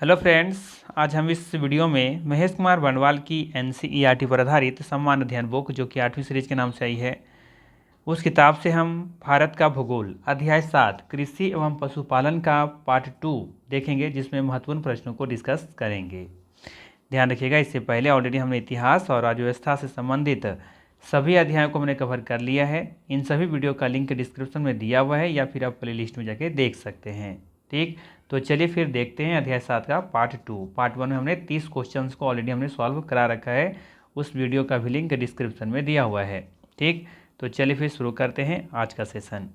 Hello friends, आज हम इस वीडियो में महेश कुमार बंडवाल की एनसीईआरटी पर आधारित सम्मान अध्ययन बुक जो कि 8वीं सीरीज के नाम से आई है, उस किताब से हम भारत का भूगोल अध्याय 7 कृषि एवं पशुपालन का पार्ट 2 देखेंगे, जिसमें महत्वपूर्ण प्रश्नों को डिस्कस करेंगे। ध्यान रखिएगा, इससे पहले ऑलरेडी हमने इतिहास और राज्य व्यवस्था से संबंधित सभी अध्यायों को हमने कवर कर लिया है। इन सभी वीडियो का लिंक डिस्क्रिप्शन में दिया हुआ है या फिर आप प्ले लिस्ट में जाके देख सकते हैं। ठीक, तो चलिए फिर देखते हैं अध्याय 7 का पार्ट 2। पार्ट 1 में हमने 30 क्वेश्चंस को ऑलरेडी हमने सॉल्व करा रखा है, उस वीडियो का भी लिंक डिस्क्रिप्शन में दिया हुआ है। ठीक, तो चलिए फिर शुरू करते हैं आज का सेशन।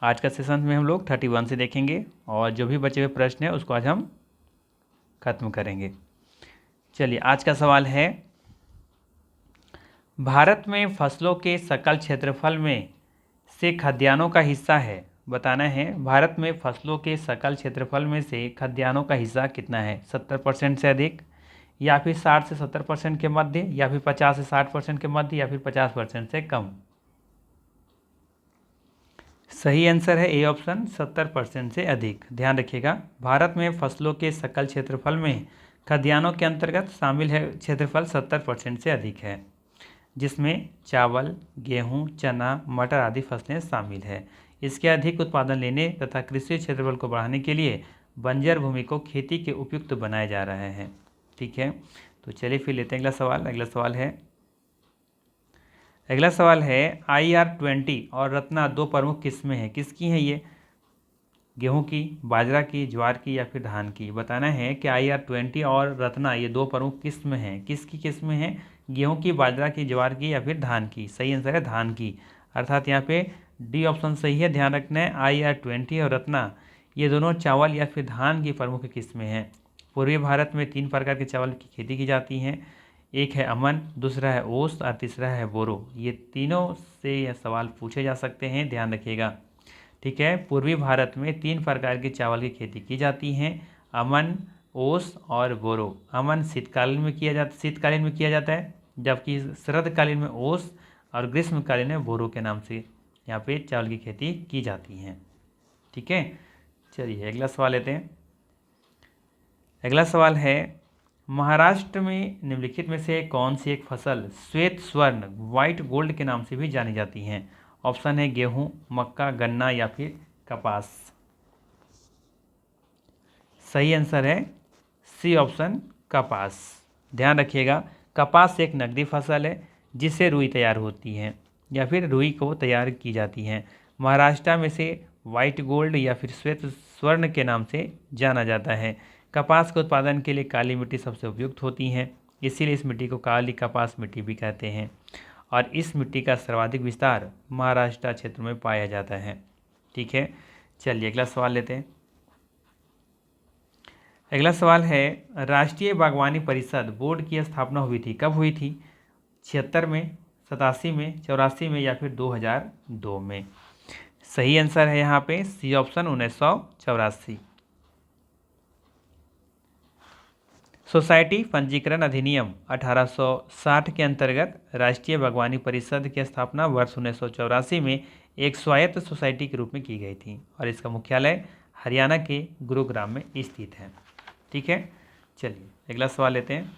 आज का सेशन में हम लोग 31 से देखेंगे और जो भी बचे हुए प्रश्न है उसको आज हम खत्म करेंगे। चलिए, आज का सवाल है, भारत में फसलों के सकल क्षेत्रफल में से खाद्यान्नों का हिस्सा है। बताना है, भारत में फसलों के सकल क्षेत्रफल में से खाद्यान्नों का हिस्सा कितना है। 70% से अधिक, या फिर 60 से 70% के मध्य, या फिर 50 से 60% के मध्य, या फिर 50% से कम। सही आंसर है ए ऑप्शन, 70% से अधिक। ध्यान रखिएगा, भारत में फसलों के सकल क्षेत्रफल में खाद्यान्नों के अंतर्गत शामिल है क्षेत्रफल 70% से अधिक है, जिसमें चावल, गेहूं, चना, मटर आदि फसलें शामिल है। इसके अधिक उत्पादन लेने तथा कृषि क्षेत्रफल को बढ़ाने के लिए बंजर भूमि को खेती के उपयुक्त बनाया जा रहा है। ठीक है, तो चलिए फिर लेते हैं अगला सवाल। अगला सवाल है IR-20 और रत्ना दो प्रमुख किस्में हैं, किसकी हैं ये। गेहूं की, बाजरा की, ज्वार की, या फिर धान की। बताना है कि IR-20 और रत्ना ये दो प्रमुख किस्म हैं, किसकी किस्में हैं। गेहूं की, बाजरा की, ज्वार की, या फिर धान की। सही आंसर है धान की, अर्थात यहाँ पे डी ऑप्शन सही है। ध्यान रखना है, IR-20 और रत्ना ये दोनों चावल या फिर धान की प्रमुख किस्में हैं। पूर्वी भारत में 3 प्रकार के चावल की खेती की जाती हैं, एक है अमन, दूसरा है ओस और तीसरा है बोरो। ये तीनों से यह सवाल पूछे जा सकते हैं, ध्यान रखिएगा। ठीक है, पूर्वी भारत में 3 प्रकार के चावल की खेती की जाती हैं, अमन, ओस और बोरो। अमन शीतकालीन में किया जाता है, जबकि शरदकालीन में ओस और ग्रीष्मकालीन में बोरो के नाम से यहाँ पे चावल की खेती की जाती है। ठीक है, चलिए अगला सवाल लेते हैं। अगला सवाल है, महाराष्ट्र में निम्नलिखित में से कौन सी एक फसल श्वेत स्वर्ण व्हाइट गोल्ड के नाम से भी जानी जाती है। ऑप्शन है गेहूं, मक्का, गन्ना, या फिर कपास। सही आंसर है सी ऑप्शन, कपास। ध्यान रखिएगा, कपास एक नकदी फसल है जिससे रुई तैयार होती है या फिर रुई को तैयार की जाती है। महाराष्ट्र में से व्हाइट गोल्ड या फिर श्वेत स्वर्ण के नाम से जाना जाता है। कपास के उत्पादन के लिए काली मिट्टी सबसे उपयुक्त होती है, इसीलिए इस मिट्टी को काली कपास मिट्टी भी कहते हैं और इस मिट्टी का सर्वाधिक विस्तार महाराष्ट्र क्षेत्र में पाया जाता है। ठीक है, चलिए अगला सवाल लेते हैं। अगला सवाल है, राष्ट्रीय बागवानी परिषद बोर्ड की स्थापना हुई थी, कब हुई थी। 76 में, 87 में, 84 में, या फिर 2002 में। सही आंसर है यहाँ पे सी ऑप्शन, 1984। सोसाइटी पंजीकरण अधिनियम 1860 के अंतर्गत राष्ट्रीय बागवानी परिषद की स्थापना वर्ष 1984 में एक स्वायत्त सोसाइटी के रूप में की गई थी और इसका मुख्यालय हरियाणा के गुरुग्राम में स्थित है। ठीक है, चलिए अगला सवाल लेते हैं।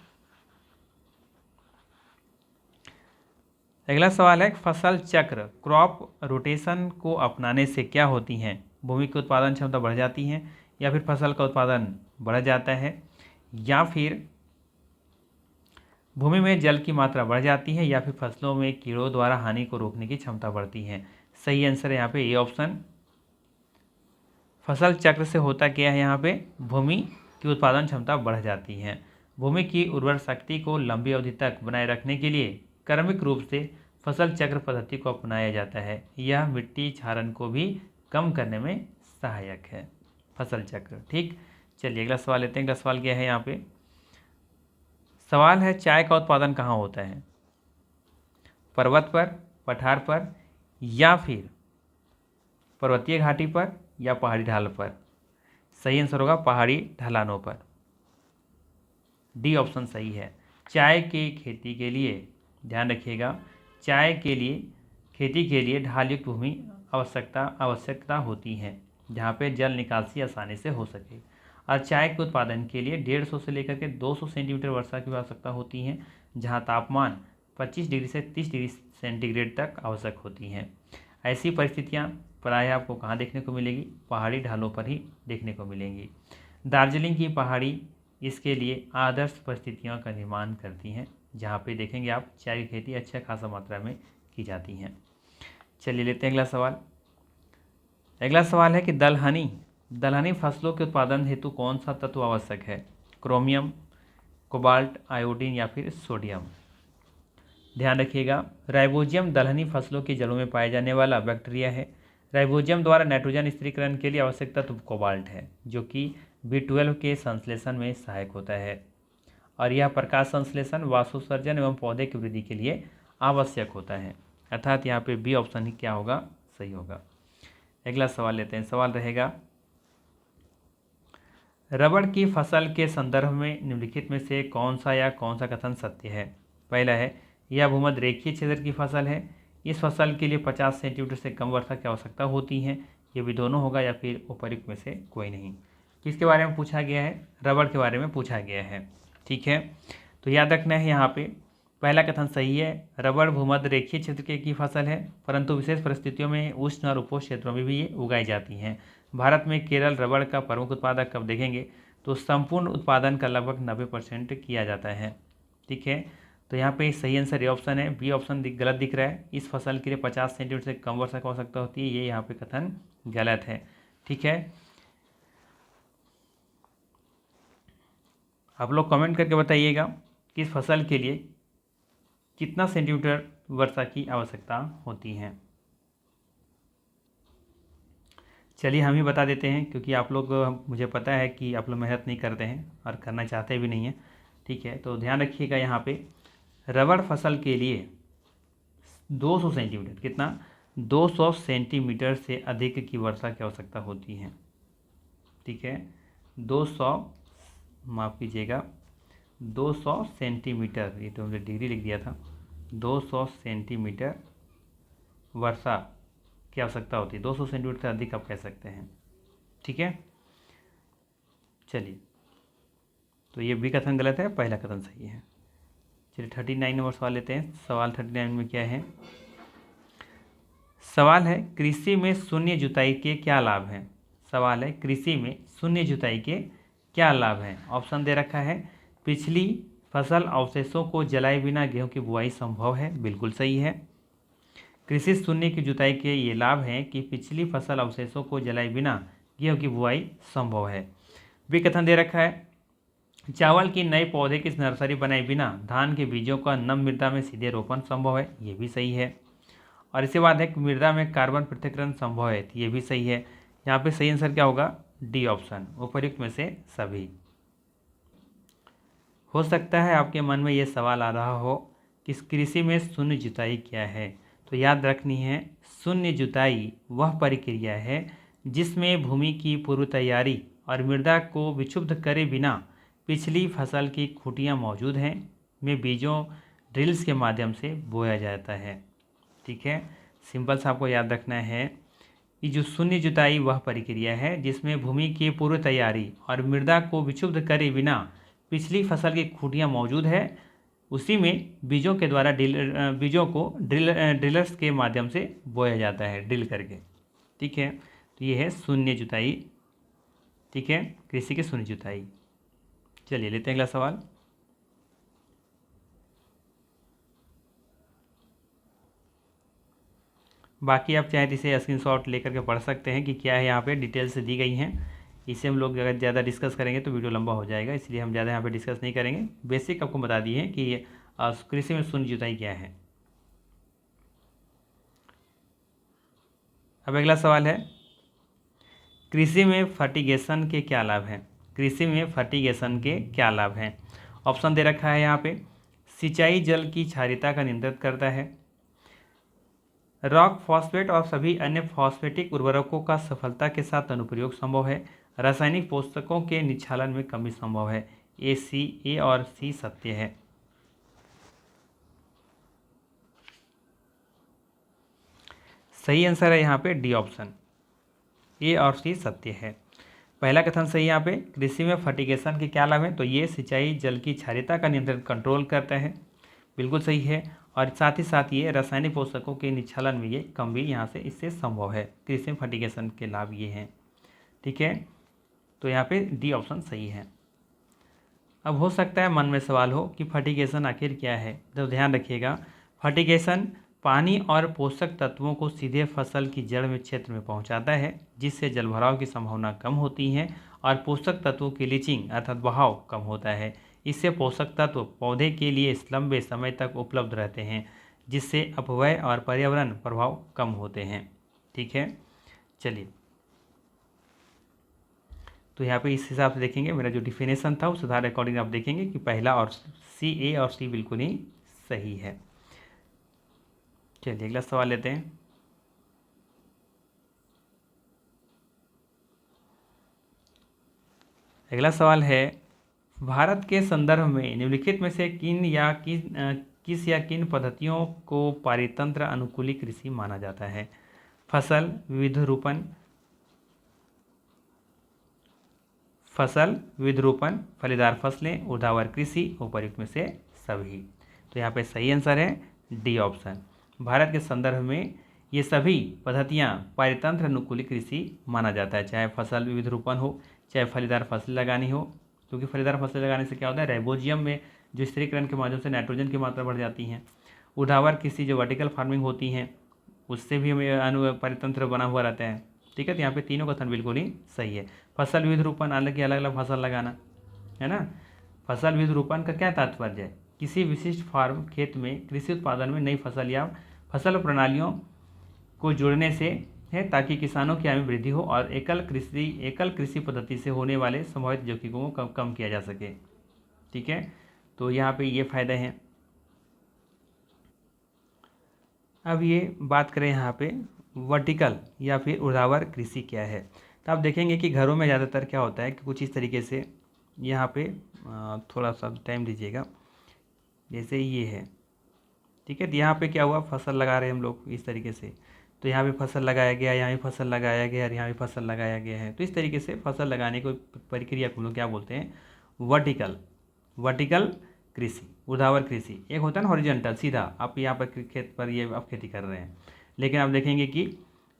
अगला सवाल है, फसल चक्र क्रॉप रोटेशन को अपनाने से क्या होती हैं। भूमि की उत्पादन क्षमता बढ़ जाती है, या फिर फसल का उत्पादन बढ़ जाता है, या फिर भूमि में जल की मात्रा बढ़ जाती है, या फिर फसलों में कीड़ों द्वारा हानि को रोकने की क्षमता बढ़ती है। सही आंसर है यहाँ पे ए ऑप्शन, फसल चक्र से होता क्या है, यहाँ पे भूमि की उत्पादन क्षमता बढ़ जाती है। भूमि की उर्वर शक्ति को लंबी अवधि तक बनाए रखने के लिए क्रमिक रूप से फसल चक्र पद्धति को अपनाया जाता है। यह मिट्टी क्षारण को भी कम करने में सहायक है, फसल चक्र। ठीक, चलिए अगला सवाल लेते हैं। अगला सवाल क्या है यहाँ पे, सवाल है, चाय का उत्पादन कहाँ होता है। पर्वत पर, पठार पर, या फिर पर्वतीय घाटी पर, या पहाड़ी ढाल पर। सही आंसर होगा पहाड़ी ढलानों पर, डी ऑप्शन सही है। चाय की खेती के लिए, ध्यान रखिएगा, चाय के लिए खेती के लिए ढालयुक्त भूमि आवश्यकता होती है, जहाँ पे जल निकासी आसानी से हो सके। और चाय के उत्पादन के लिए 150 से लेकर के 200 सेंटीमीटर वर्षा की आवश्यकता होती है, जहाँ तापमान 25 डिग्री से 30 डिग्री सेंटीग्रेड तक आवश्यक होती हैं। ऐसी परिस्थितियाँ प्रायः आपको कहाँ देखने को मिलेगी? पहाड़ी ढालों पर ही देखने को मिलेंगी। दार्जिलिंग की पहाड़ी इसके लिए आदर्श परिस्थितियों का निर्माण करती हैं, जहाँ पे देखेंगे आप चाय की खेती अच्छा खासा मात्रा में की जाती हैं। चलिए लेते हैं अगला सवाल। अगला सवाल है कि दलहनी फसलों के उत्पादन हेतु कौन सा तत्व आवश्यक है? क्रोमियम, कोबाल्ट, आयोडीन या फिर सोडियम? ध्यान रखिएगा, राइबोजियम दलहनी फसलों की जड़ों में पाए जाने वाला बैक्टीरिया है। राइबोजियम द्वारा नाइट्रोजन स्थिरीकरण के लिए आवश्यक तत्व कोबाल्ट है, जो कि B12 के संश्लेषण में सहायक होता है, और यह प्रकाश संश्लेषण, वाष्पोत्सर्जन एवं पौधे की वृद्धि के लिए आवश्यक होता है। अर्थात यहाँ पे बी ऑप्शन ही क्या होगा? सही होगा। अगला सवाल लेते हैं। सवाल रहेगा, रबड़ की फसल के संदर्भ में निम्नलिखित में से कौन सा कथन सत्य है? पहला है, यह भूमध्य रेखीय क्षेत्र की फसल है। इस फसल के लिए 50 सेंटीमीटर से कम वर्षा की आवश्यकता होती है। ये भी दोनों होगा या फिर उपर्युक्त में से कोई नहीं। किसके बारे में पूछा गया है? रबड़ के बारे में पूछा गया है। ठीक है, तो याद रखना है यहाँ पे पहला कथन सही है। रबड़ भूमध्य रेखीय क्षेत्र की फसल है, परंतु विशेष परिस्थितियों में उष्ण और उपोष्ण क्षेत्रों में भी ये उगाई जाती हैं। भारत में केरल रबड़ का प्रमुख उत्पादक कब देखेंगे तो संपूर्ण उत्पादन का लगभग 90% किया जाता है। ठीक है, तो यहाँ पे सही आंसर ये ऑप्शन है। बी ऑप्शन गलत दिख रहा है। इस फसल के लिए 50 सेंटीमीटर से कम वर्षा की आवश्यकता होती है, ये यहाँ पे कथन गलत है। ठीक है, आप लोग कमेंट करके बताइएगा कि इस फसल के लिए कितना सेंटीमीटर वर्षा की आवश्यकता होती है। चलिए हम ही बता देते हैं, क्योंकि आप लोग, मुझे पता है कि आप लोग मेहनत नहीं करते हैं और करना चाहते भी नहीं हैं। ठीक है, तो ध्यान रखिएगा यहाँ पे रबड़ फसल के लिए 200 सेंटीमीटर, कितना? 200 सेंटीमीटर से अधिक की वर्षा की आवश्यकता होती है। ठीक है, 200, माफ़ कीजिएगा, 200 सेंटीमीटर, ये तो हमने डिग्री लिख दिया था। 200 सेंटीमीटर वर्षा की आवश्यकता होती है। 200 सेंटीमीटर से अधिक आप कह सकते हैं। ठीक है, चलिए, तो ये भी कथन गलत है, पहला कथन सही है। चलिए 39 नंबर सवाल लेते हैं। सवाल 39 में क्या है? सवाल है, कृषि में शून्य जुताई के क्या लाभ हैं? सवाल है, कृषि में शून्य जुताई के क्या लाभ हैं? ऑप्शन दे रखा है, पिछली फसल अवशेषों को जलाए बिना गेहूं की बुआई संभव है, बिल्कुल सही है। कृषि शून्य की जुताई के ये लाभ हैं कि पिछली फसल अवशेषों को जलाए बिना गेहूं की बुआई संभव है। भी कथन दे रखा है, चावल की नए पौधे की नर्सरी बनाए बिना धान के बीजों का नम मृदा में सीधे रोपण संभव है, ये भी सही है। और इसके बाद है कि मृदा में कार्बन पृथक्करण संभव है, ये भी सही है। यहाँ पे सही आंसर क्या होगा? डी ऑप्शन, उपर्युक्त में से सभी। हो सकता है आपके मन में ये सवाल आ रहा हो कि कृषि में शून्य जुताई क्या है? तो याद रखनी है, शून्य जुताई वह प्रक्रिया है जिसमें भूमि की पूर्व तैयारी और मृदा को विक्षुब्ध करे बिना पिछली फसल की खूंटियाँ मौजूद हैं में बीजों ड्रिल्स के माध्यम से बोया जाता है। ठीक है, सिंपल सा आपको याद रखना है कि जो शून्य जुताई वह प्रक्रिया है जिसमें भूमि की पूर्व तैयारी और मृदा को विक्षुब्ध करे बिना पिछली फसल की खूंटियाँ मौजूद है, उसी में बीजों के द्वारा बीजों को ड्रिलर्स के माध्यम से बोया जाता है, ड्रिल करके। ठीक है, तो ये है शून्य जुताई। ठीक है, कृषि की शून्य जुताई। चलिए लेते हैं अगला सवाल। बाकी आप चाहे तो इसे स्क्रीनशॉट लेकर के पढ़ सकते हैं कि क्या है, यहाँ पे डिटेल से दी गई हैं। इसे हम लोग अगर ज़्यादा डिस्कस करेंगे तो वीडियो लंबा हो जाएगा, इसलिए हम ज़्यादा यहाँ पे डिस्कस नहीं करेंगे। बेसिक आपको बता दिए हैं कि कृषि में शून्य जुताई क्या है। अब अगला सवाल है, कृषि में फर्टिगेशन के क्या लाभ हैं? कृषि में फर्टिगेशन के क्या लाभ हैं? ऑप्शन दे रखा है यहाँ पे, सिंचाई जल की क्षारीयता का नियंत्रित करता है, रॉक फॉस्फेट और सभी अन्य फॉस्फेटिक उर्वरकों का सफलता के साथ अनुप्रयोग संभव है, रासायनिक पोषकों के निक्षालन में कमी संभव है। ए और सी सत्य है। सही आंसर है यहाँ पे डी ऑप्शन, ए और सी सत्य है। पहला कथन सही है यहाँ पे। कृषि में फर्टिगेशन के क्या लाभ हैं, तो ये सिंचाई जल की क्षारीयता का नियंत्रण कंट्रोल करता है, बिल्कुल सही है। और साथ ही ये रासायनिक पोषकों के निच्छलन में ये कम भी यहाँ से इससे संभव है। कृषि में फर्टिगेशन के लाभ ये हैं, ठीक है। तो यहाँ पे डी ऑप्शन सही है। अब हो सकता है मन में सवाल हो कि फर्टिगेशन आखिर क्या है, तो ध्यान रखिएगा। फर्टिगेशन पानी और पोषक तत्वों को सीधे फसल की जड़ में क्षेत्र में पहुंचाता है, जिससे जलभराव की संभावना कम होती है और पोषक तत्वों की लीचिंग अर्थात बहाव कम होता है। इससे पोषक तत्व पौधे के लिए लंबे समय तक उपलब्ध रहते हैं, जिससे अपव्यय और पर्यावरण प्रभाव कम होते हैं, ठीक है। चलिए, तो यहाँ पे इस हिसाब से देखेंगे, मेरा जो डिफिनेशन था उस आधार अकॉर्डिंग आप देखेंगे कि पहला और सी, ए और सी बिल्कुल ही सही है। चलिए अगला सवाल लेते हैं। अगला सवाल है, भारत के संदर्भ में निम्नलिखित में से किस या किन पद्धतियों को पारितंत्र अनुकूली कृषि माना जाता है। फसल विविधरूपण, फलीदार फसलें, ऊर्ध्वाधर कृषि, उपर्युक्त में से सभी। तो यहाँ पे सही आंसर है डी ऑप्शन। भारत के संदर्भ में ये सभी पद्धतियाँ पारितंत्र अनुकूली कृषि माना जाता है, चाहे फसल विविधरूपण हो, चाहे फलीदार फसलें लगानी हो, क्योंकि फलीदार फसलें लगाने से क्या होता है, राइबोजियम में जो स्थिरीकरण के माध्यम से नाइट्रोजन की मात्रा बढ़ जाती है। ऊर्ध्वाधर कृषि जो वर्टिकल फार्मिंग होती हैं, उससे भी हमें पारितंत्र बना हुआ रहता है, ठीक है। तो यहाँ पे तीनों कथन बिल्कुल ही सही है। फसल विविधरूपण, अलग अलग फसल लगाना, है ना। फसल विविधरूपण का क्या तात्पर्य है, किसी विशिष्ट फार्म खेत में कृषि उत्पादन में नई फसल या फसल प्रणालियों को जोड़ने से है, ताकि किसानों की आय में वृद्धि हो और एकल कृषि पद्धति से होने वाले संभावित जोखिमों को कम किया जा सके, ठीक है। तो यहाँ पे ये फायदे हैं। अब ये बात करें यहाँ पे वर्टिकल या फिर ऊर्ध्वाधर कृषि क्या है, तो आप देखेंगे कि घरों में ज़्यादातर क्या होता है कि कुछ इस तरीके से, यहाँ पे थोड़ा सा टाइम दीजिएगा, जैसे ये है, ठीक है। तो यहाँ पे क्या हुआ, फसल लगा रहे हैं हम लोग इस तरीके से, तो यहाँ पे फसल लगाया गया, यहाँ भी फसल लगाया गया और यहाँ भी फसल लगाया गया है। तो इस तरीके से फसल लगाने को प्रक्रिया को हम लोग क्या बोलते हैं, वर्टिकल कृषि, ऊर्ध्वाधर कृषि। एक होता है ना हॉरिजॉन्टल, सीधा आप यहाँ पर खेत पर ये आप खेती कर रहे हैं, लेकिन आप देखेंगे कि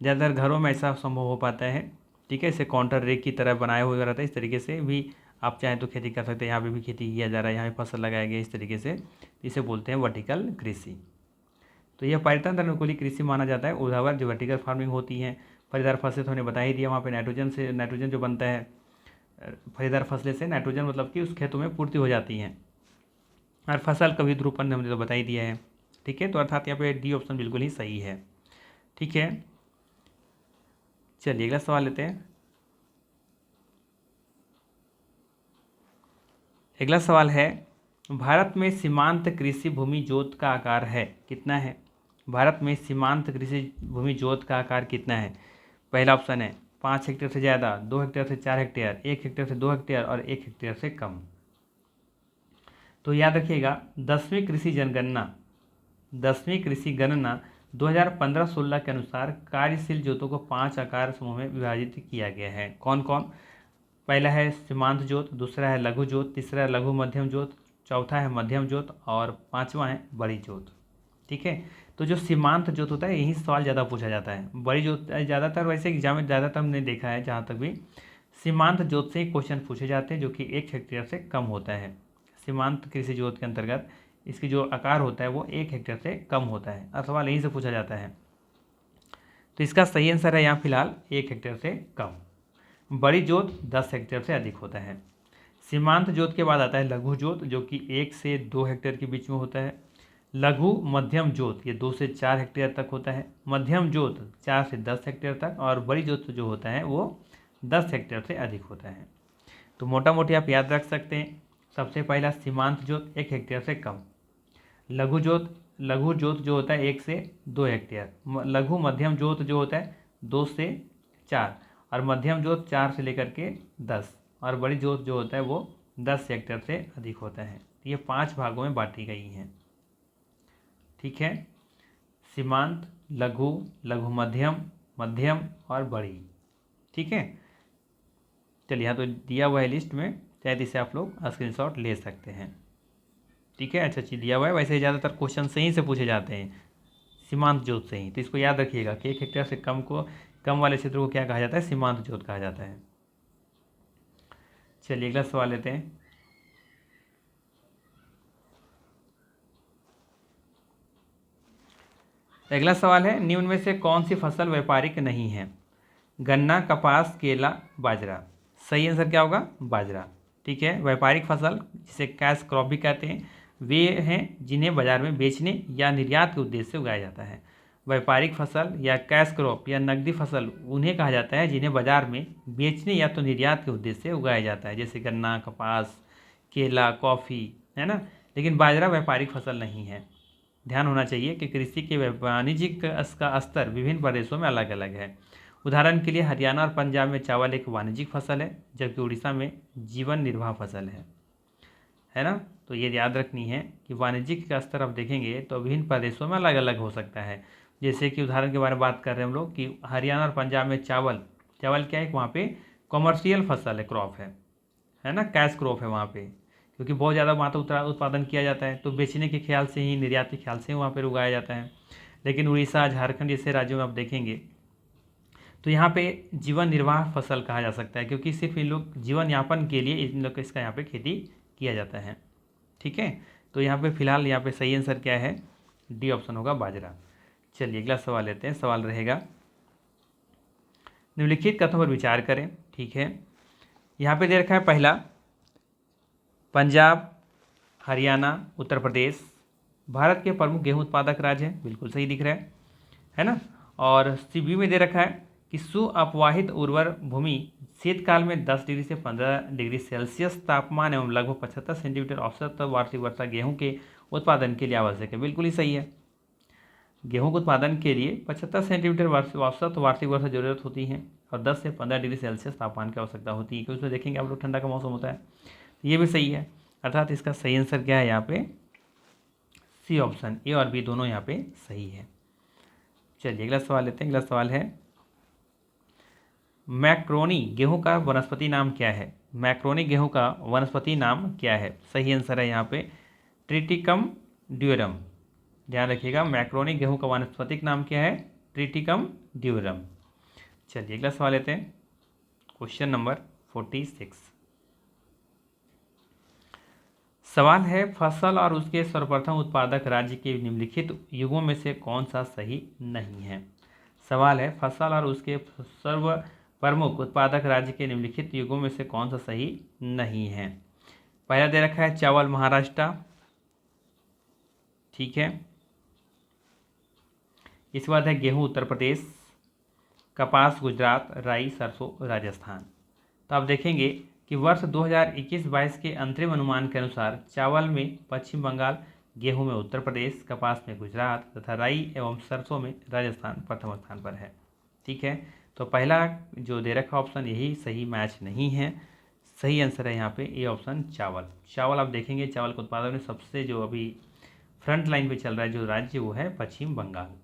ज़्यादातर घरों में ऐसा संभव हो पाता है, ठीक है। इसे काउंटर रेक की तरह बनाया हुआ रहता है, इस तरीके से भी आप चाहें तो खेती कर सकते हैं। यहाँ पे भी खेती किया जा रहा है, यहाँ पे फसल लगाया गया इस तरीके से, इसे बोलते हैं वर्टिकल कृषि। तो यह पारितंत्र अनुकूली कृषि माना जाता है। ऊर्ध्वाधर जो वर्टिकल फार्मिंग होती है, फलीदार फसलें तो हमने बता ही दिया, वहाँ पे नाइट्रोजन जो बनता है फलीदार फसलें से, नाइट्रोजन मतलब कि उस खेतों में पूर्ति हो जाती हैं। और फसल का विविधरूपण हमने तो बता ही दिया है, ठीक है। तो अर्थात यहाँ पे डी ऑप्शन बिल्कुल ही सही है, ठीक है। चलिए अगला सवाल लेते हैं। अगला सवाल है, भारत में सीमांत कृषि भूमि जोत का आकार है कितना है। भारत में सीमांत कृषि भूमि जोत का आकार कितना है। पहला ऑप्शन है 5 हेक्टेयर से ज़्यादा, 2 हेक्टेयर से 4 हेक्टेयर, 1 हेक्टेयर से 2 हेक्टेयर और 1 हेक्टेयर से कम। तो याद रखिएगा, 10वीं कृषि गणना 2015-16 के अनुसार कार्यशील जोतों को 5 आकार समूह में विभाजित किया गया है। कौन कौन, पहला है सीमांत जोत, दूसरा है लघु जोत, तीसरा है लघु मध्यम जोत, चौथा है मध्यम जोत और पांचवा है बड़ी जोत, ठीक है। तो जो सीमांत जोत होता है, यही सवाल ज़्यादा पूछा जाता है। बड़ी जोत ज़्यादातर, वैसे एग्जाम में ज़्यादातर हमने देखा है जहाँ तक भी, सीमांत जोत से ही क्वेश्चन पूछे जाते हैं, जो कि 1 हेक्टेयर से कम होता है। सीमांत कृषि जोत के अंतर्गत इसकी जो आकार होता है वो 1 हेक्टेयर से कम होता है, और सवाल यहीं से पूछा जाता है। तो इसका सही आंसर है यहाँ फिलहाल 1 हेक्टेयर से कम। बड़ी जोत 10 हेक्टेयर से अधिक होता है। सीमांत जोत के बाद आता है लघु जोत, जो कि 1 से 2 हेक्टेयर के बीच में होता है। लघु मध्यम जोत ये 2 से 4 हेक्टेयर तक होता है। मध्यम जोत 4 से 10 हेक्टेयर तक, और बड़ी जोत जो होता है वो 10 हेक्टेयर से अधिक होता है। तो मोटा मोटी आप याद रख सकते हैं, सबसे पहला सीमांत जोत 1 हेक्टेयर से कम, लघु जोत जो होता है 1 से 2 हेक्टेयर, लघु मध्यम जोत जो होता है 2 से 4, और मध्यम जोत 4 से लेकर के 10, और बड़ी जोत जो होता है वो 10 हेक्टेयर से अधिक होता है। ये 5 भागों में बांटी गई हैं, ठीक है। सीमांत, लघु, लघु मध्यम, मध्यम और बड़ी, ठीक है। चलिए, यहाँ तो दिया हुआ है लिस्ट में, शायद इसे आप लोग स्क्रीनशॉट ले सकते हैं। ठीक है, अच्छा चीज़ दिया हुआ है। वैसे ज़्यादातर क्वेश्चन सही से पूछे जाते हैं सीमांत जोत से ही, तो इसको याद रखिएगा कि 1 हेक्टेयर से कम वाले क्षेत्र को क्या कहा जाता है, सीमांत जोत कहा जाता है। चलिए अगला सवाल लेते हैं। अगला सवाल है, निम्न में से कौन सी फसल व्यापारिक नहीं है? गन्ना, कपास, केला, बाजरा। सही आंसर क्या होगा? बाजरा। ठीक है, व्यापारिक फसल जिसे कैश क्रॉप भी कहते हैं वे हैं जिन्हें बाजार में बेचने या निर्यात के उद्देश्य से उगाया जाता है। व्यापारिक फसल या कैश क्रॉप या नकदी फसल उन्हें कहा जाता है जिन्हें बाजार में बेचने या तो निर्यात के उद्देश्य से उगाया जाता है, जैसे गन्ना, कपास, केला, कॉफ़ी, है ना। लेकिन बाजरा व्यापारिक फसल नहीं है। ध्यान होना चाहिए कि कृषि के वाणिज्यिक का स्तर विभिन्न प्रदेशों में अलग अलग है। उदाहरण के लिए हरियाणा और पंजाब में चावल एक वाणिज्यिक फसल है, जबकि उड़ीसा में जीवन निर्वाह फसल है ना। तो ये याद रखनी है कि वाणिज्यिक का स्तर आप देखेंगे तो विभिन्न प्रदेशों में अलग अलग हो सकता है। जैसे कि उदाहरण के बारे में बात कर रहे हैं हम लोग कि हरियाणा और पंजाब में चावल क्या है, वहाँ पे कॉमर्शियल फसल है, क्रॉप है ना, कैश क्रॉप है वहाँ पे, क्योंकि बहुत ज़्यादा वहाँ तो उत्पादन किया जाता है, तो बेचने के ख्याल से ही, निर्यात के ख्याल से ही वहाँ पर उगाया जाता है। लेकिन उड़ीसा, झारखंड जैसे राज्यों में आप देखेंगे तो यहाँ पे जीवन निर्वाह फसल कहा जा सकता है, क्योंकि सिर्फ इन लोग जीवन यापन के लिए इन लोग इसका यहाँ पे खेती किया जाता है। ठीक है, तो यहाँ पे फिलहाल यहाँ पे सही आंसर क्या है? डी ऑप्शन होगा, बाजरा। चलिए अगला सवाल लेते हैं। सवाल रहेगा, निम्नलिखित कथनों पर विचार करें। ठीक है, यहाँ पे दे रखा है पहला, पंजाब, हरियाणा, उत्तर प्रदेश भारत के प्रमुख गेहूं उत्पादक राज्य हैं। बिल्कुल सही दिख रहा है ना। और सी में दे रखा है कि सुअपवाहित उर्वर भूमि शीतकाल में 10 डिग्री से 15 डिग्री सेल्सियस तापमान एवं लगभग 75 सेंटीमीटर औसत वार्षिक वर्षा गेहूं के उत्पादन के लिए आवश्यक है। बिल्कुल ही सही है। गेहूं के उत्पादन के लिए 75 सेंटीमीटर औसत वार्षिक वर्षा जरूरत होती है और 10 से 15 डिग्री सेल्सियस तापमान की आवश्यकता होती है, क्योंकि उसमें देखेंगे आप लोग ठंडा का मौसम होता है। ये भी सही है, अर्थात इसका सही आंसर क्या है यहाँ पे? सी ऑप्शन, ए और बी दोनों यहाँ पे सही है। चलिए अगला सवाल लेते हैं। अगला सवाल है, मैक्रोनी गेहूं का वनस्पति नाम क्या है? मैक्रोनी गेहूं का वनस्पति नाम क्या है? सही आंसर है यहाँ पे ट्रिटिकम ड्यूरम। ध्यान रखिएगा, मैक्रोनी गेहूं का वानस्पतिक नाम क्या है? Triticum durum. चलिए अगला सवाल लेते हैं। Question number 46। सवाल है, फसल और उसके सर्वप्रथम उत्पादक राज्य के निम्नलिखित युगों में से कौन सा सही नहीं है? सवाल है, फसल और उसके सर्व प्रमुख उत्पादक राज्य के निम्नलिखित युगों में से कौन सा सही नहीं है? पहला दे रखा है चावल महाराष्ट्र। ठीक है, इसके बाद है गेहूं उत्तर प्रदेश, कपास गुजरात, राई सरसों राजस्थान। तो आप देखेंगे कि वर्ष 2021-22 के अंतरिम अनुमान के अनुसार चावल में पश्चिम बंगाल, गेहूं में उत्तर प्रदेश, कपास में गुजरात तथा राई एवं सरसों में राजस्थान प्रथम स्थान पर है। ठीक है, तो पहला जो दे रखा ऑप्शन यही सही मैच नहीं है। सही आंसर है यहाँ पे ए ऑप्शन, चावल। चावल आप देखेंगे, चावल के उत्पादन में सबसे जो अभी फ्रंट लाइन पे चल रहा है जो राज्य, वो है पश्चिम बंगाल।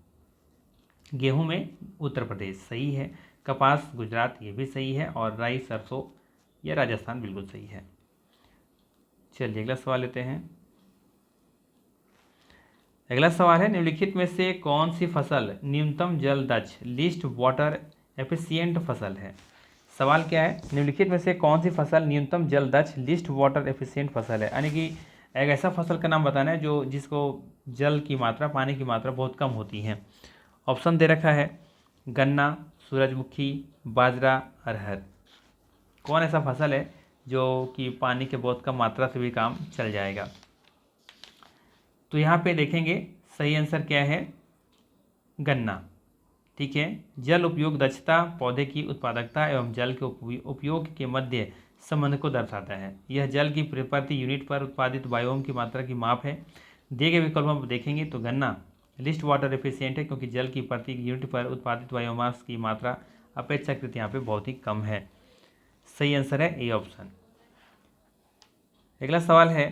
गेहूं में उत्तर प्रदेश सही है, कपास गुजरात ये भी सही है, और राई सरसों या राजस्थान बिल्कुल सही है। चलिए अगला सवाल लेते हैं। अगला सवाल है, निम्नलिखित में से कौन सी फसल न्यूनतम जल दक्ष लीस्ट वाटर एफिशिएंट फसल है? सवाल क्या है, निम्नलिखित में से कौन सी फसल न्यूनतम जल दक्ष लीस्ट वाटर एफिशिएंट फसल है? यानी कि एक ऐसा फसल का नाम बताना है जो जिसको जल की मात्रा, पानी की मात्रा बहुत कम होती है। ऑप्शन दे रखा है गन्ना, सूरजमुखी, बाजरा, अरहर। कौन ऐसा फसल है जो कि पानी के बहुत कम मात्रा से भी काम चल जाएगा? तो यहाँ पे देखेंगे सही आंसर क्या है? गन्ना। ठीक है, जल उपयोग दक्षता पौधे की उत्पादकता एवं जल के उपयोग के मध्य संबंध को दर्शाता है। यह जल की प्रति यूनिट पर उत्पादित बायोम की मात्रा की माप है। दिए गए विकल्पों में देखेंगे तो गन्ना लिस्ट वाटर एफिशिएंट है, क्योंकि जल की प्रति यूनिट पर उत्पादित बायोमास की मात्रा अपेक्षाकृत यहाँ पे बहुत ही कम है। सही आंसर है ए ऑप्शन। अगला सवाल है,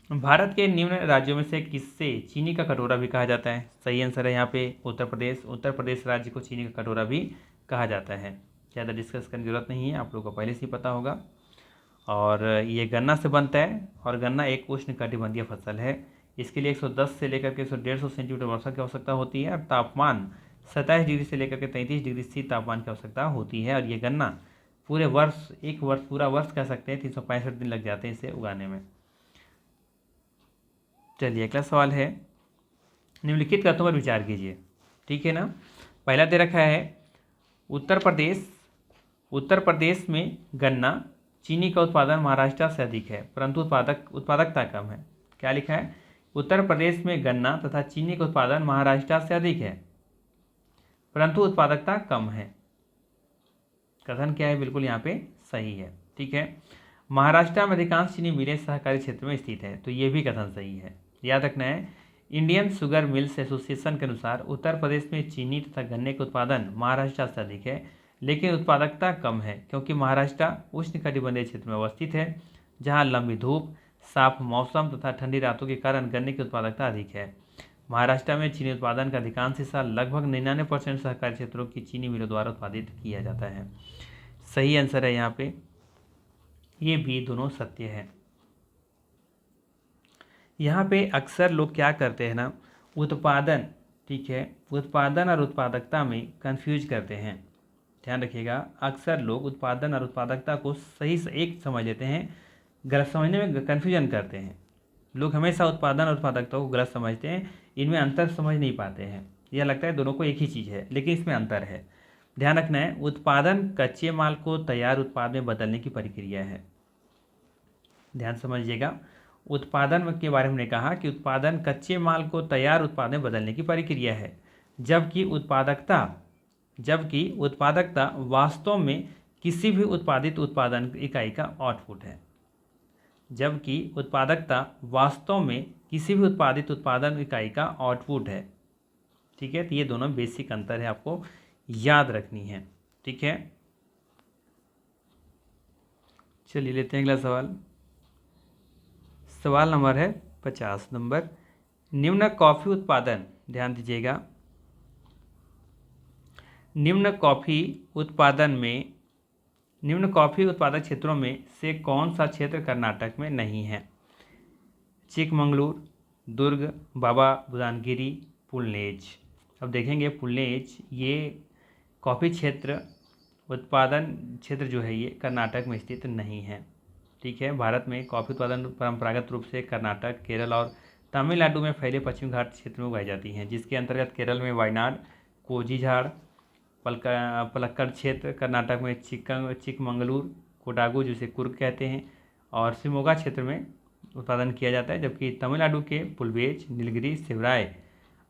भारत के निम्न राज्यों में से किससे चीनी का कटोरा भी कहा जाता है? सही आंसर है यहाँ पे उत्तर प्रदेश। उत्तर प्रदेश राज्य को चीनी का कटोरा भी कहा जाता है? ज़्यादा डिस्कस करने की जरूरत नहीं है, आप लोगों को पहले से ही पता होगा। और ये गन्ना से बनता है और गन्ना एक उष्णकटिबंधीय फसल है। इसके लिए 110 से लेकर के 150 सेंटीमीटर वर्षा की आवश्यकता होती है और तापमान 27 डिग्री से लेकर के 33 डिग्री सी तापमान की आवश्यकता होती है। और ये गन्ना पूरे वर्ष, एक वर्ष, पूरा वर्ष कह सकते हैं, 365 दिन लग जाते हैं इसे उगाने में। चलिए अगला सवाल है, निम्नलिखित कथनों पर विचार कीजिए। ठीक है ना। पहला दे रखा है, उत्तर प्रदेश में गन्ना चीनी का उत्पादन महाराष्ट्र से अधिक है परंतु उत्पादकता कम है। क्या लिखा है? उत्तर प्रदेश में गन्ना तथा चीनी का उत्पादन महाराष्ट्र से अधिक है परंतु उत्पादकता कम है। कथन क्या है? बिल्कुल यहाँ पे सही है। ठीक है। महाराष्ट्र में अधिकांश चीनी मिलें सहकारी क्षेत्र में स्थित है, तो ये भी कथन सही है। याद रखना है, इंडियन शुगर मिल्स एसोसिएशन के अनुसार उत्तर प्रदेश में चीनी तथा गन्ने के उत्पादन महाराष्ट्र से अधिक है लेकिन उत्पादकता कम है क्योंकि महाराष्ट्र उष्णकटिबंधीय क्षेत्र में अवस्थित है जहां लंबी धूप, साफ मौसम तथा ठंडी रातों के कारण गन्ने की उत्पादकता अधिक है। महाराष्ट्र में चीनी उत्पादन का अधिकांश हिस्सा लगभग 99% सहकारी क्षेत्रों की चीनी मिलों द्वारा उत्पादित किया जाता है। सही आंसर है यहाँ पे, ये भी दोनों सत्य है। यहाँ पे अक्सर लोग क्या करते हैं ना, उत्पादन, ठीक है, उत्पादन और उत्पादकता में कंफ्यूज करते हैं। ध्यान रखिएगा, अक्सर लोग उत्पादन और उत्पादकता को सही से एक समझ लेते हैं, गलत समझने में कन्फ्यूजन करते हैं। लोग हमेशा उत्पादन और उत्पादकता को गलत समझते हैं, इनमें अंतर समझ नहीं पाते हैं। यह लगता है दोनों को एक ही चीज़ है, लेकिन इसमें अंतर है। ध्यान रखना है, उत्पादन कच्चे माल को तैयार उत्पाद में बदलने की प्रक्रिया है। ध्यान समझिएगा, उत्पादन के बारे में हमने कहा कि उत्पादन कच्चे माल को तैयार उत्पाद में बदलने की प्रक्रिया है, जबकि उत्पादकता वास्तव में किसी भी उत्पादित उत्पादन इकाई का आउटपुट है। जबकि उत्पादकता वास्तव में किसी भी उत्पादित उत्पादन इकाई का आउटपुट है। ठीक है, तो ये दोनों बेसिक अंतर है, आपको याद रखनी है। ठीक है, चलिए लेते हैं अगला सवाल। सवाल नंबर है 50 नंबर, निम्न कॉफी उत्पादन, ध्यान दीजिएगा, निम्न कॉफी उत्पादक क्षेत्रों में से कौन सा क्षेत्र कर्नाटक में नहीं है? चिकमंगलूर, दुर्ग, बाबा बुदानगिरी, पुलनेज। अब देखेंगे पुलनेज, ये कॉफ़ी उत्पादन क्षेत्र जो है ये कर्नाटक में स्थित नहीं है। ठीक है, भारत में कॉफ़ी उत्पादन परंपरागत रूप से कर्नाटक, केरल और तमिलनाडु में फैले पश्चिमी घाट क्षेत्र में उगाई जाती हैं, जिसके अंतर्गत केरल में वायनाड, कोझीझाड़, पलक्कड़ क्षेत्र, कर्नाटक में चिकमंगलूर, कोडागू जिसे कुर्ग कहते हैं, और शिमोगा क्षेत्र में उत्पादन किया जाता है, जबकि तमिलनाडु के पुलवेज, नीलगिरी, शिवराय,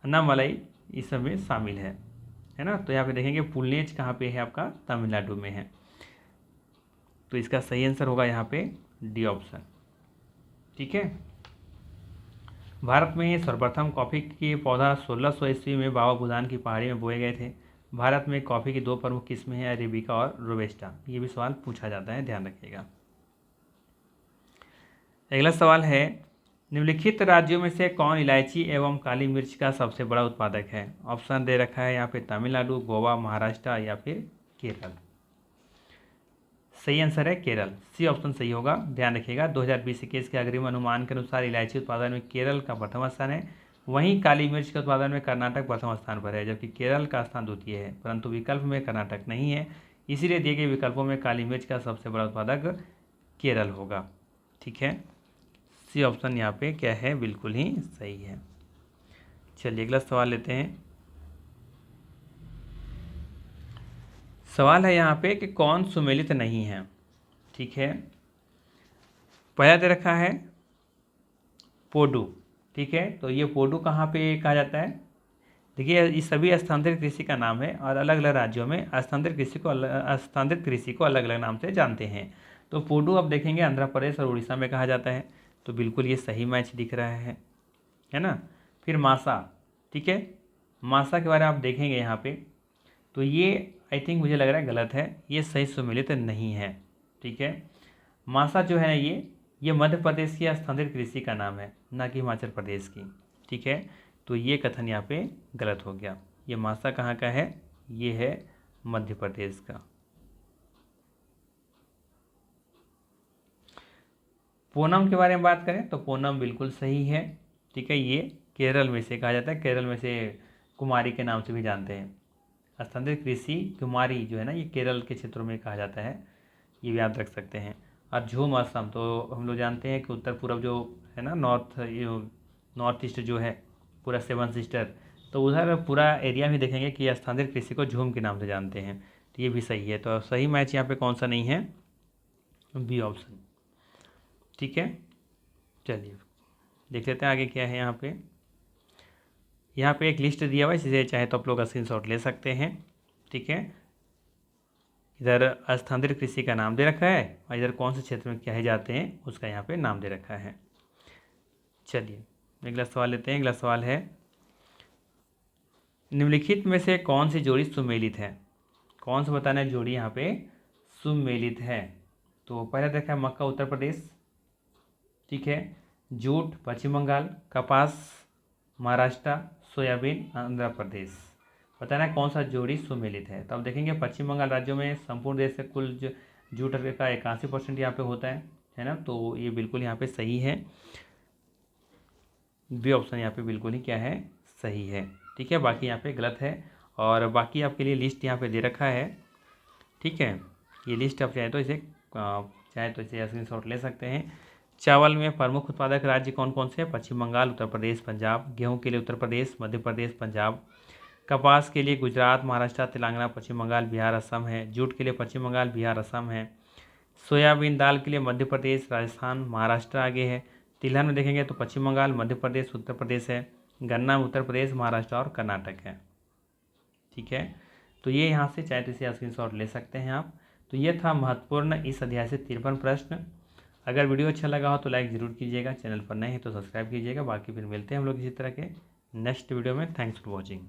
अन्नामलाई इस सब में शामिल है ना। तो यहाँ पे देखेंगे पुलनेज कहाँ पे है, आपका तमिलनाडु में है। तो इसका सही आंसर होगा यहाँ पे डी ऑप्शन। ठीक है, भारत में सर्वप्रथम कॉफ़ी के पौधा 1600 ईस्वी में बाबा बुदान की पहाड़ी में बोए गए थे। भारत में कॉफ़ी की 2 प्रमुख किस्में हैं, अरेबिका और रोबस्टा। ये भी सवाल पूछा जाता है, ध्यान रखिएगा। अगला सवाल है, निम्नलिखित राज्यों में से कौन इलायची एवं काली मिर्च का सबसे बड़ा उत्पादक है? ऑप्शन दे रखा है यहाँ पे तमिलनाडु, गोवा, महाराष्ट्र या फिर केरल। सही आंसर है केरल, सी ऑप्शन सही होगा। ध्यान रखिएगा, 2020-21 के अग्रिम अनुमान के अनुसार इलायची उत्पादन में केरल का प्रथम स्थान है, वहीं काली मिर्च के उत्पादन में कर्नाटक प्रथम स्थान पर है, जबकि केरल का स्थान द्वितीय है, परंतु विकल्प में कर्नाटक नहीं है, इसीलिए दिए गए विकल्पों में काली मिर्च का सबसे बड़ा उत्पादक केरल होगा। ठीक है, सी ऑप्शन यहाँ पे क्या है, बिल्कुल ही सही है। चलिए अगला सवाल लेते हैं। सवाल है यहाँ पे कि कौन सुमेलित नहीं है। ठीक है, पहला दे रखा है पोडू। ठीक है, तो ये पोडू कहाँ पे कहा जाता है? देखिए, ये सभी स्थानांतरित कृषि का नाम है और अलग अलग राज्यों में स्थानांतरित कृषि को अलग अलग नाम से जानते हैं। तो पोडू अब देखेंगे आंध्र प्रदेश और उड़ीसा में कहा जाता है, तो बिल्कुल ये सही मैच दिख रहा है ना। फिर मासा, ठीक है, मासा के बारे में आप देखेंगे यहाँ पे, तो ये आई थिंक मुझे लग रहा है गलत है, ये सही सुमेलित नहीं है। ठीक है, मासा जो है ये मध्य प्रदेश की स्थानांतरित कृषि का नाम है, ना कि हिमाचल प्रदेश की। ठीक है, तो ये कथन यहाँ पे गलत हो गया। ये मासा कहाँ का है? ये है मध्य प्रदेश का। पूनम के बारे में बात करें तो पूनम बिल्कुल सही है। ठीक है, ये केरल में से कहा जाता है, केरल में से कुमारी के नाम से भी जानते हैं। स्थानांतरित कृषि कुमारी जो है ना, ये केरल के क्षेत्रों में कहा जाता है, ये भी याद रख सकते हैं। और झूम असम तो हम लोग जानते हैं कि उत्तर पूर्व जो है ना, नॉर्थ ईस्ट जो है पूरा 7 सिस्टर, तो उधर पूरा एरिया में देखेंगे कि स्थानांतरित कृषि को झूम के नाम से जानते हैं। तो ये भी सही है। तो सही मैच यहाँ पे कौन सा नहीं है? B option. ठीक है, चलिए देख लेते हैं आगे क्या है। यहाँ पे एक लिस्ट दिया हुआ है, जिसे चाहे तो आप लोग स्क्रीनशॉट ले सकते हैं। ठीक है, इधर स्थानांतरित कृषि का नाम दे रखा है और इधर कौन से क्षेत्र में कहे जाते हैं उसका यहाँ पे नाम दे रखा है। चलिए अगला सवाल लेते हैं। अगला सवाल है, निम्नलिखित में से कौन सी जोड़ी सुमेलित है? कौन सा बताना है जोड़ी यहाँ पे सुमेलित है? तो पहला देखा है मक्का उत्तर प्रदेश, ठीक है, जूट पश्चिम बंगाल, कपास महाराष्ट्र, सोयाबीन आंध्र प्रदेश। बताना है कौन सा जोड़ी सुमेलित है। तो अब देखेंगे पश्चिम बंगाल राज्यों में संपूर्ण देश से कुल जूट का 81% यहाँ पे होता है ना, तो ये बिल्कुल यहाँ पे सही है। बी ऑप्शन यहाँ पे बिल्कुल ही क्या है, सही है। ठीक है, बाकी यहाँ पे गलत है। और बाकी आपके लिए लिस्ट यहाँ पे दे रखा है। ठीक है, ये लिस्ट आप चाहे तो इसे स्क्रीनशॉट ले सकते हैं। चावल में प्रमुख उत्पादक राज्य कौन कौन से हैं? पश्चिम बंगाल, उत्तर प्रदेश, पंजाब। गेहूं के लिए उत्तर प्रदेश, मध्य प्रदेश, पंजाब। कपास के लिए गुजरात, महाराष्ट्र, तेलंगाना, पश्चिम बंगाल, बिहार, असम है। जूट के लिए पश्चिम बंगाल, बिहार, असम है। सोयाबीन दाल के लिए मध्य प्रदेश, राजस्थान, महाराष्ट्र आगे है। तिलहन में देखेंगे तो पश्चिम बंगाल, मध्य प्रदेश, उत्तर प्रदेश है। गन्ना में उत्तर प्रदेश, महाराष्ट्र और कर्नाटक है। ठीक है, तो ये यहाँ से चाहे तो इसे स्क्रीनशॉट ले सकते हैं आप। तो ये था महत्वपूर्ण इस अध्याय से 53 प्रश्न। अगर वीडियो अच्छा लगा हो तो लाइक ज़रूर कीजिएगा, चैनल पर नए हैं तो सब्सक्राइब कीजिएगा। बाकी फिर मिलते हैं हम लोग इसी तरह के नेक्स्ट वीडियो में। Thanks for watching.